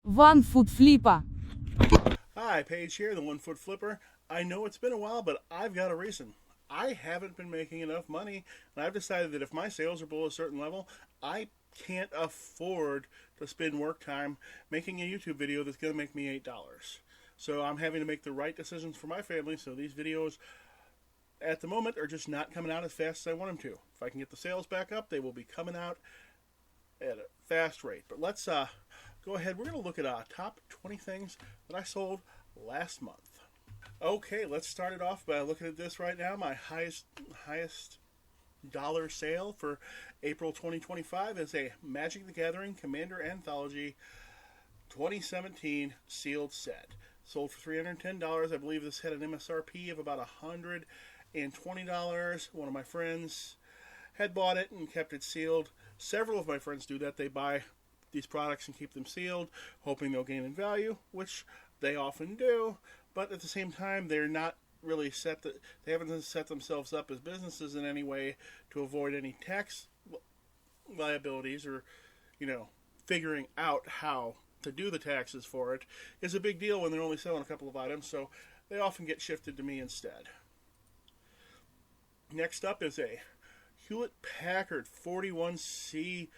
One-foot-flipper. Hi, Paige here, the 1-foot-flipper. I know it's been a while, but I've got a reason. I haven't been making enough money, and I've decided that if my sales are below a certain level, I can't afford to spend work time making a YouTube video that's going to make me $8. So I'm having to make the right decisions for my family, so these videos at the moment are just not coming out as fast as I want them to. If I can get the sales back up, they will be coming out at a fast rate. But let's go ahead. We're going to look at top 20 things that I sold last month. Okay, let's start it off by looking at this right now. My highest dollar sale for April 2025 is a Magic the Gathering Commander Anthology 2017 sealed set. Sold for $310. I believe this had an MSRP of about $120. One of my friends had bought it and kept it sealed. Several of my friends do that. They buy these products and keep them sealed, hoping they'll gain in value, which they often do. But at the same time, they're not really they haven't set themselves up as businesses in any way to avoid any tax liabilities, or, figuring out how to do the taxes for it is a big deal when they're only selling a couple of items, so they often get shifted to me instead. Next up is a Hewlett-Packard 41C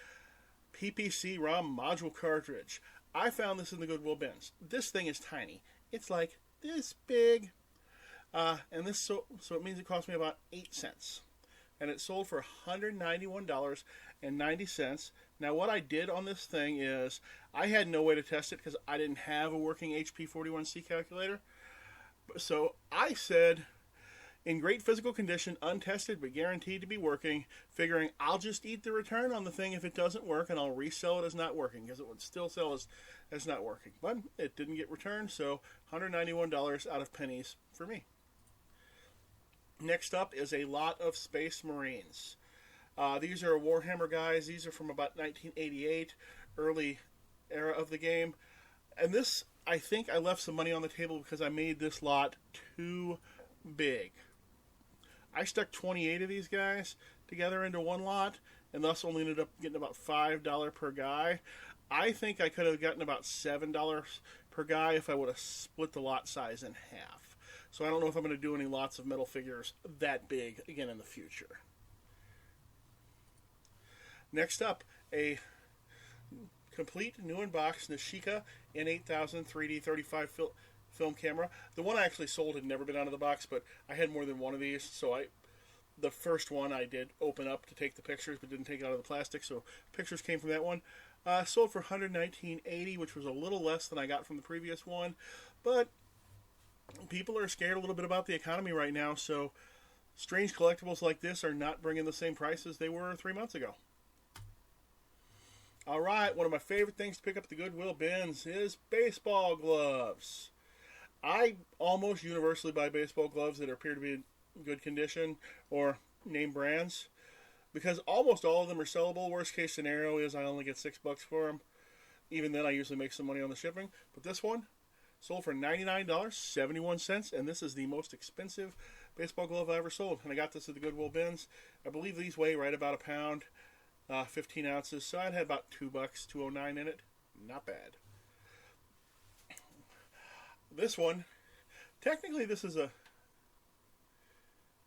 PPC ROM Module cartridge. I found this in the Goodwill bins. This thing is tiny. It's like this big, and this so it means it cost me about 8 cents, and it sold for $191.90. Now, what I did on this thing is I had no way to test it because I didn't have a working HP 41C calculator. So I said, in great physical condition, untested but guaranteed to be working, figuring I'll just eat the return on the thing if it doesn't work, and I'll resell it as not working, because it would still sell as not working. But it didn't get returned, so $191 out of pennies for me. Next up is a lot of Space Marines. These are Warhammer guys. These are from about 1988, early era of the game. And this, I think I left some money on the table because I made this lot too big. I stuck 28 of these guys together into one lot, and thus only ended up getting about $5 per guy. I think I could have gotten about $7 per guy if I would have split the lot size in half. So I don't know if I'm going to do any lots of metal figures that big again in the future. Next up, a complete new in-box Nishika N8000 3D 35 film camera. The one I actually sold had never been out of the box, but I had more than one of these, so the first one I did open up to take the pictures, but didn't take it out of the plastic, so pictures came from that one. Sold for $119.80, which was a little less than I got from the previous one, but people are scared a little bit about the economy right now, so strange collectibles like this are not bringing the same price as they were 3 months ago. Alright, one of my favorite things to pick up at the Goodwill bins is baseball gloves. I almost universally buy baseball gloves that appear to be in good condition or name brands, because almost all of them are sellable. Worst case scenario is I only get $6 for them. Even then, I usually make some money on the shipping. But this one sold for $99.71, and this is the most expensive baseball glove I ever sold. And I got this at the Goodwill bins. I believe these weigh right about a pound, 15 ounces. So I'd had about $2, $2.09 in it. Not bad. This one, technically this is a,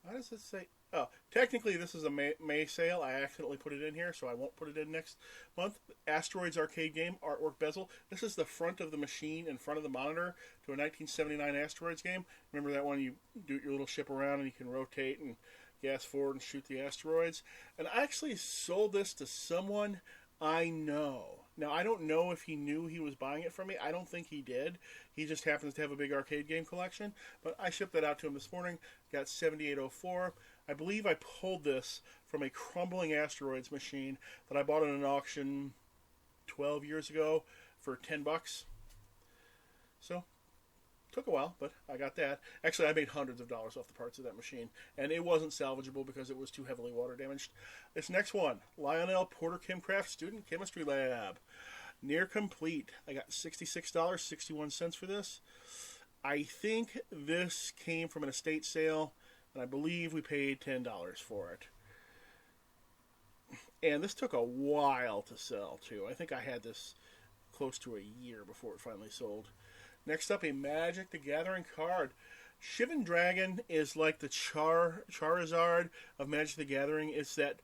how does it say? Oh, technically this is a May sale. I accidentally put it in here, so I won't put it in next month. Asteroids arcade game, artwork bezel. This is the front of the machine in front of the monitor to a 1979 Asteroids game. Remember that one? You do your little ship around and you can rotate and gas forward and shoot the asteroids. And I actually sold this to someone I know. Now, I don't know if he knew he was buying it from me. I don't think he did. He just happens to have a big arcade game collection. But I shipped that out to him this morning. Got $78.04. I believe I pulled this from a crumbling Asteroids machine that I bought at an auction 12 years ago for $10. So, took a while, but I got that. Actually, I made hundreds of dollars off the parts of that machine, and it wasn't salvageable because it was too heavily water damaged. This next one, Lionel Porter Kimcraft Student Chemistry Lab. Near complete. I got $66.61 for this. I think this came from an estate sale, and I believe we paid $10 for it. And this took a while to sell, too. I think I had this close to a year before it finally sold. Next up, a Magic the Gathering card. Shivan Dragon is like the Charizard of Magic the Gathering. It's that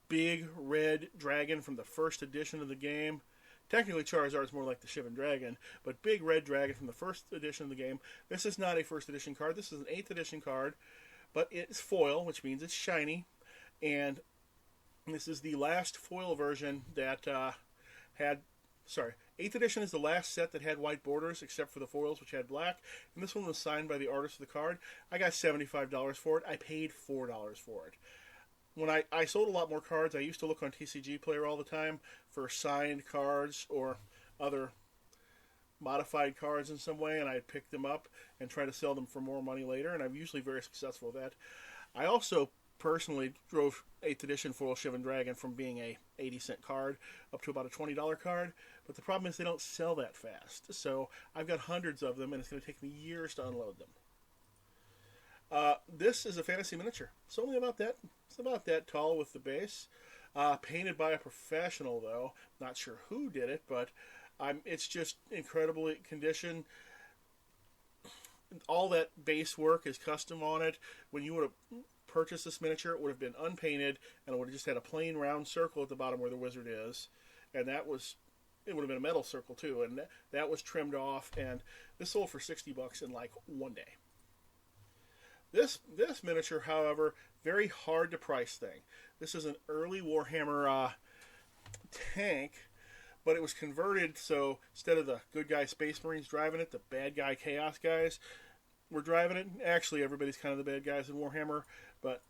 big red dragon from the first edition of the game. Technically, Charizard is more like the Shivan Dragon, but big red dragon from the first edition of the game. This is not a first edition card. This is an 8th edition card, but it's foil, which means it's shiny. And this is the last foil version that had... Sorry, 8th edition is the last set that had white borders, except for the foils, which had black. And this one was signed by the artist of the card. I got $75 for it. I paid $4 for it. When I sold a lot more cards, I used to look on TCG Player all the time for signed cards or other modified cards in some way, and I'd pick them up and try to sell them for more money later, and I'm usually very successful at that. I also personally drove 8th edition foil Shivan Dragon from being a 80-cent card up to about a $20 card, but the problem is they don't sell that fast. So I've got hundreds of them, and it's going to take me years to unload them. This is a fantasy miniature. It's only about that. It's about that tall with the base. Painted by a professional, though. Not sure who did it, but it's just incredibly conditioned. All that base work is custom on it. When you would have purchased this miniature, it would have been unpainted, and it would have just had a plain round circle at the bottom where the wizard is. And it would have been a metal circle too, and that was trimmed off, and this sold for $60 in like one day. This miniature, however, very hard to price thing. This is an early Warhammer tank, but it was converted, so instead of the good guy Space Marines driving it, the bad guy Chaos guys were driving it. Actually, everybody's kind of the bad guys in Warhammer, but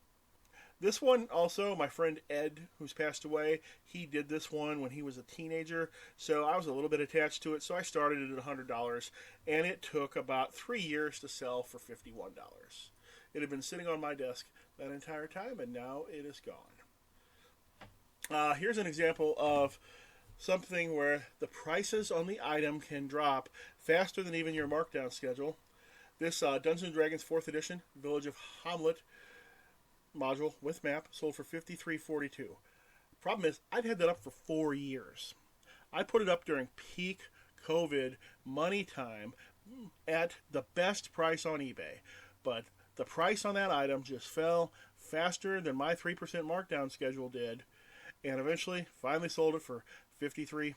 this one also, my friend Ed, who's passed away, he did this one when he was a teenager, so I was a little bit attached to it, so I started it at $100, and it took about 3 years to sell for $51. It had been sitting on my desk that entire time, and now it is gone. Here's an example of something where the prices on the item can drop faster than even your markdown schedule. This Dungeons & Dragons 4th edition, Village of Hamlet module with map, sold for $53.42. Problem is, I'd had that up for 4 years. I put it up during peak COVID money time at the best price on eBay, but the price on that item just fell faster than my 3% markdown schedule did, and eventually finally sold it for $53.42,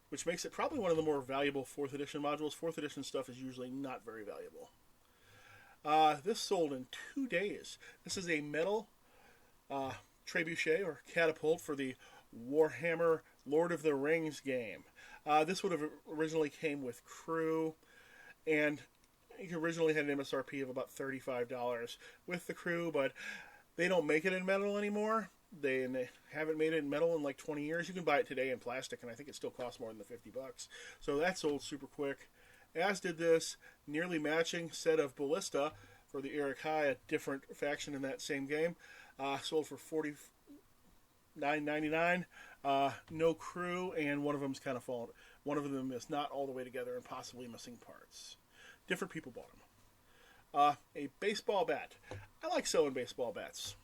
which makes it probably one of the more valuable 4th edition modules. 4th edition stuff is usually not very valuable. This sold in 2 days. This is a metal trebuchet or catapult for the Warhammer Lord of the Rings game. This would have originally came with crew, and it originally had an MSRP of about $35 with the crew, but they don't make it in metal anymore. They haven't made it in metal in like 20 years. You can buy it today in plastic, and I think it still costs more than the $50. So that sold super quick. As did this nearly matching set of Ballista for the Eric High, a different faction in that same game. Sold for $49.99. No crew, and one of them's kind of fallen. One of them is not all the way together and possibly missing parts. Different people bought them. A baseball bat. I like selling baseball bats.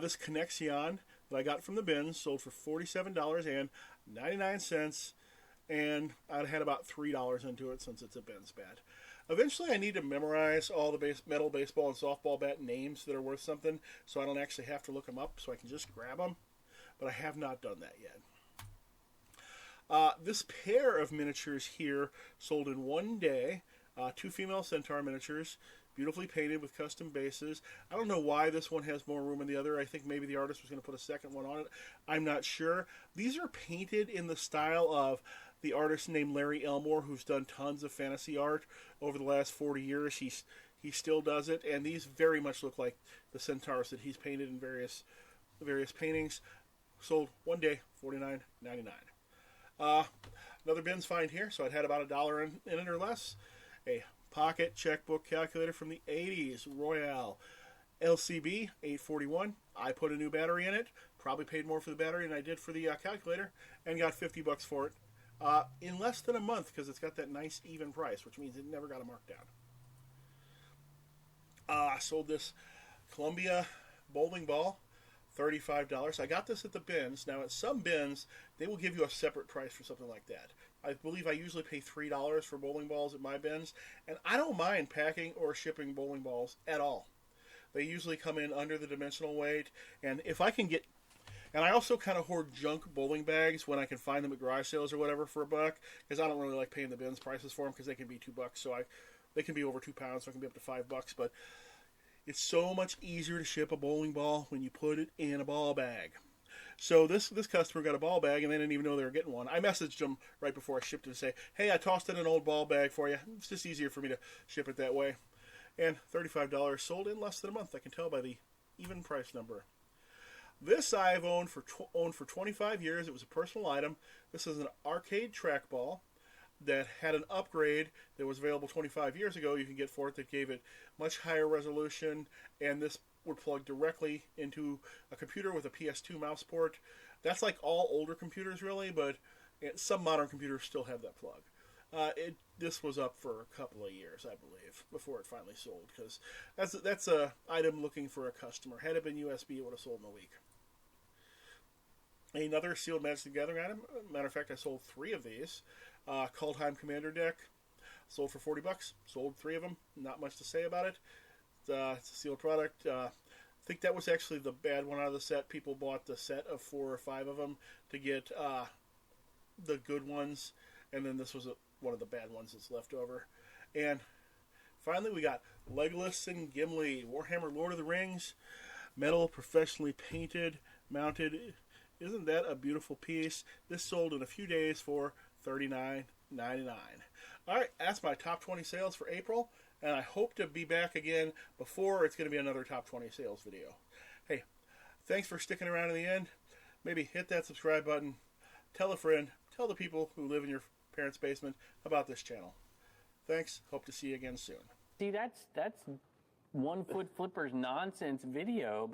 This Connexion that I got from the bins sold for $47.99, and I had about $3 into it since it's a bins bat. Eventually, I need to memorize all the metal baseball and softball bat names that are worth something, so I don't actually have to look them up, so I can just grab them, but I have not done that yet. This pair of miniatures here sold in 1 day. 2 female centaur miniatures, beautifully painted with custom bases. I don't know why this one has more room than the other. I think maybe the artist was going to put a second one on it. I'm not sure. These are painted in the style of the artist named Larry Elmore, who's done tons of fantasy art over the last 40 years. He still does it, and these very much look like the centaurs that he's painted in various paintings. Sold 1 day, $49.99. Another bins find here, so it had about $1 in it or less. A pocket checkbook calculator from the 80s, Royale LCB 841. I put a new battery in it, probably paid more for the battery than I did for the calculator, and got $50 for it in less than a month because it's got that nice even price, which means it never got a markdown. I sold this Columbia bowling ball $35. I got this at the bins. Now, at some bins, they will give you a separate price for something like that. I believe I usually pay $3 for bowling balls at my bins, and I don't mind packing or shipping bowling balls at all. They usually come in under the dimensional weight, and if I can get... And I also kind of hoard junk bowling bags when I can find them at garage sales or whatever for $1, because I don't really like paying the bins prices for them, because they can be $2. So they can be over 2 pounds, so it can be up to $5. But it's so much easier to ship a bowling ball when you put it in a ball bag. So this customer got a ball bag, and they didn't even know they were getting one. I messaged them right before I shipped it to say, hey, I tossed in an old ball bag for you. It's just easier for me to ship it that way. And $35 sold in less than a month. I can tell by the even price number. This I've owned for 25 years. It was a personal item. This is an arcade trackball that had an upgrade that was available 25 years ago. You can get for it that gave it much higher resolution, and this would plug directly into a computer with a PS2 mouse port. That's like all older computers, really, but some modern computers still have that plug. This was up for a couple of years, I believe, before it finally sold, because that's a item looking for a customer. Had it been USB, it would have sold in a week. Another sealed Magic the Gathering item. Matter of fact, I sold 3 of these. Kaldheim Commander deck. Sold for $40. Sold 3 of them. Not much to say about it. It's a sealed product. I think that was actually the bad one out of the set. People bought the set of 4 or 5 of them to get the good ones. And then this was one of the bad ones that's left over. And finally, we got Legolas and Gimli. Warhammer Lord of the Rings. Metal, professionally painted, mounted. Isn't that a beautiful piece? This sold in a few days for $39.99. Alright, that's my top 20 sales for April, and I hope to be back again before it's going to be another top 20 sales video. Hey, thanks for sticking around to the end. Maybe hit that subscribe button, tell a friend, tell the people who live in your parents' basement about this channel. Thanks, hope to see you again soon. See, that's One Foot Flipper's nonsense video.